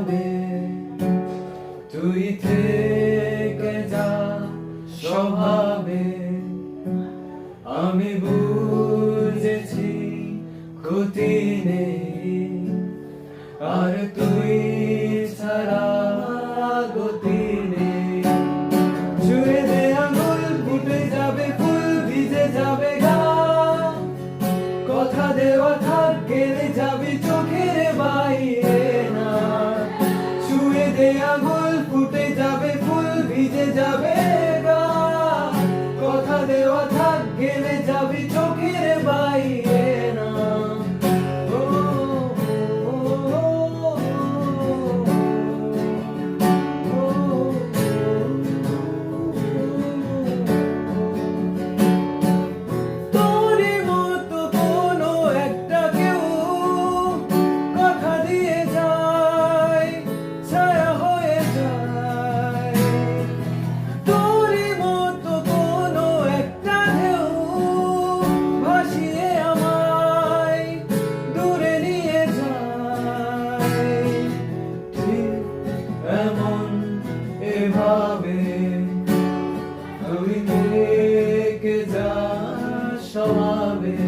যাবে, তুই থেকে যা স্বভাবে। আমি বুঝেছি ক্ষতি নেই, আর তুই ছাড়া গতি নেই। ছুঁয়ে দে আঙুল, ফুটে যাবে ফুল, ভিজে যাবে গা। কথা দেওয়া থাক, গেলে যাবি চোখের বাইরে না। ছুঁয়ে দে আঙুল, ফুটে যাবে ফুল, ভিজে যাবে গা। কথা দেওয়া থাক, গেলে যাবি চোখের বাইরে না। ও, ও, ও, তোরই মতো কোনো একটা কেউ কথা দিয়ে যায়, ছায়া হয়ে যায়। তোরই মতো কোনো একটা ঢেউ ভাসিয়ে আমায় দূরে নিয়ে যায়। ঠিক এমন এভাবে তুই থেকে যা স্বভাবে।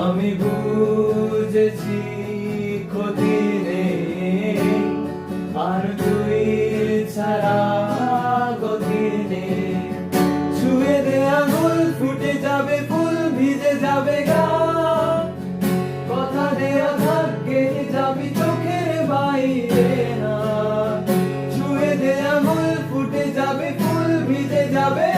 আমি বুঝেছি ক্ষতি নেই, আর তুই ছাড়া গতি নেই। ছুঁয়ে দে আঙুল, ফুটে যাবে ফুল, ভিজে যাবে গা। কথা দেয়া থাক, গেলে যাবি চোখের বাইরে না। ছুঁয়ে দে আঙুল, ফুটে যাবে ফুল, ভিজে যাবে